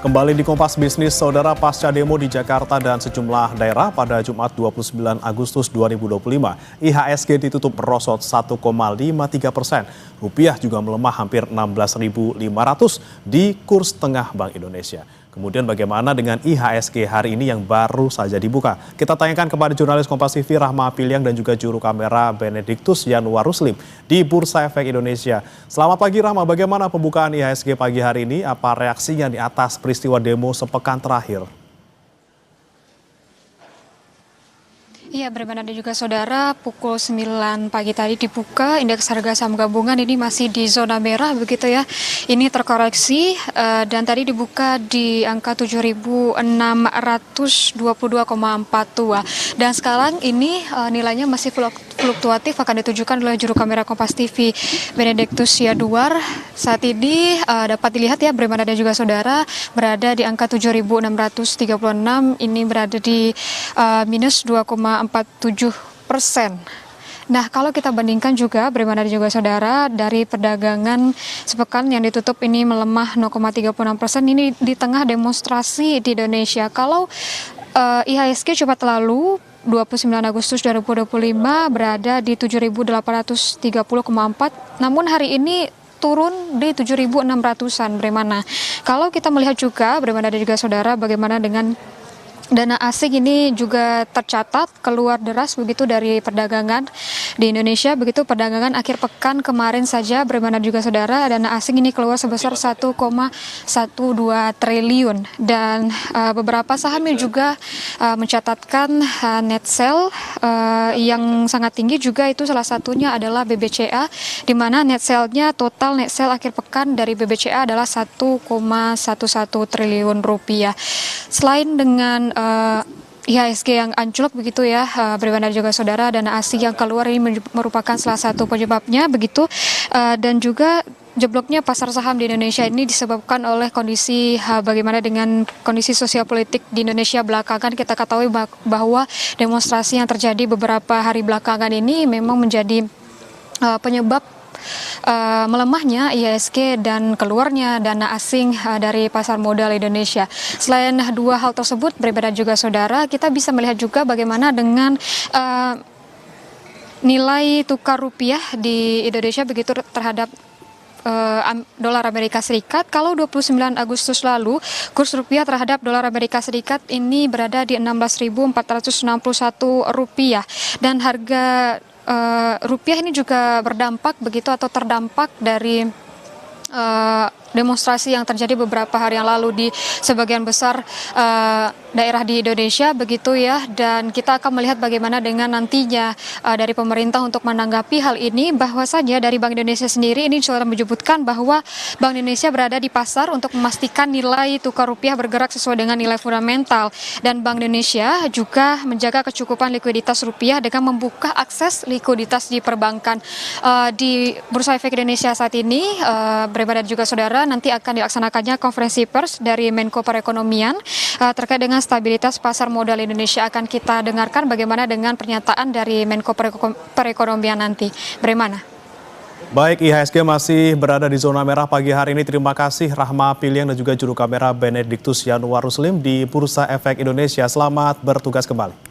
Kembali di Kompas Bisnis, saudara, pasca demo di Jakarta dan sejumlah daerah pada Jumat 29 Agustus 2025, IHSG ditutup merosot 1,53%. Rupiah juga melemah hampir 16.500 di kurs tengah Bank Indonesia. Kemudian bagaimana dengan IHSG hari ini yang baru saja dibuka? Kita tanyakan kepada jurnalis Kompas TV Rahma Apiliang dan juga juru kamera Benediktus Yanuar Ruslim di Bursa Efek Indonesia. Selamat pagi Rahma, bagaimana pembukaan IHSG pagi hari ini? Apa reaksinya di atas peristiwa demo sepekan terakhir? Iya, benar dan juga saudara, pukul 9 pagi tadi dibuka, indeks harga saham gabungan ini masih di zona merah begitu ya. Ini terkoreksi dan tadi dibuka di angka 7.622,42. Dan sekarang ini nilainya masih fluktuatif, akan ditujukan oleh juru kamera Kompas TV Benediktus Yanuar. Saat ini dapat dilihat ya, bagaimana dan juga saudara berada di angka 7.636, ini berada di minus 2,47%. Nah, kalau kita bandingkan juga, bagaimana juga saudara, dari perdagangan sepekan yang ditutup ini melemah 0,36%, ini di tengah demonstrasi di Indonesia. Kalau IHSG cepat lalu 29 Agustus 2025 berada di 7.830,4, namun hari ini turun di 7.600-an. Bagaimana? Kalau kita melihat juga, bagaimana juga saudara, bagaimana dengan dana asing ini juga tercatat keluar deras begitu dari perdagangan di Indonesia. Begitu perdagangan akhir pekan kemarin saja, bagaimana juga saudara, dana asing ini keluar sebesar 1,12 triliun. Dan beberapa saham yang juga mencatatkan net sell yang sangat tinggi juga, itu salah satunya adalah BBCA, di mana net sell-nya, total net sell akhir pekan dari BBCA adalah 1,11 triliun rupiah. Selain dengan IHSG yang anjlok begitu ya, bagaimana juga saudara, dana asing yang keluar ini merupakan salah satu penyebabnya begitu, dan juga jebloknya pasar saham di Indonesia ini disebabkan oleh kondisi bagaimana dengan kondisi sosial politik di Indonesia belakangan. Kita ketahui bahwa demonstrasi yang terjadi beberapa hari belakangan ini memang menjadi penyebab melemahnya IHSG dan keluarnya dana asing dari pasar modal Indonesia. Selain dua hal tersebut, berbeda juga saudara, kita bisa melihat juga bagaimana dengan nilai tukar rupiah di Indonesia begitu terhadap dolar Amerika Serikat. Kalau 29 Agustus lalu, kurs rupiah terhadap dolar Amerika Serikat ini berada di 16.461 rupiah, dan harga rupiah ini juga berdampak begitu atau terdampak dari demonstrasi yang terjadi beberapa hari yang lalu di sebagian besar daerah di Indonesia begitu ya. Dan kita akan melihat bagaimana dengan nantinya dari pemerintah untuk menanggapi hal ini. Bahwasanya dari Bank Indonesia sendiri ini sudah menyebutkan bahwa Bank Indonesia berada di pasar untuk memastikan nilai tukar rupiah bergerak sesuai dengan nilai fundamental, dan Bank Indonesia juga menjaga kecukupan likuiditas rupiah dengan membuka akses likuiditas di perbankan. Di Bursa Efek Indonesia saat ini, berbeda juga saudara, nanti akan dilaksanakannya konferensi pers dari Menko Perekonomian terkait dengan stabilitas pasar modal Indonesia. Akan kita dengarkan bagaimana dengan pernyataan dari Menko Perekonomian nanti. Bagaimana? Baik, IHSG masih berada di zona merah pagi hari ini. Terima kasih Rahma Apiliang dan juga juru kamera Benediktus Yanuar Ruslim di Bursa Efek Indonesia. Selamat bertugas kembali.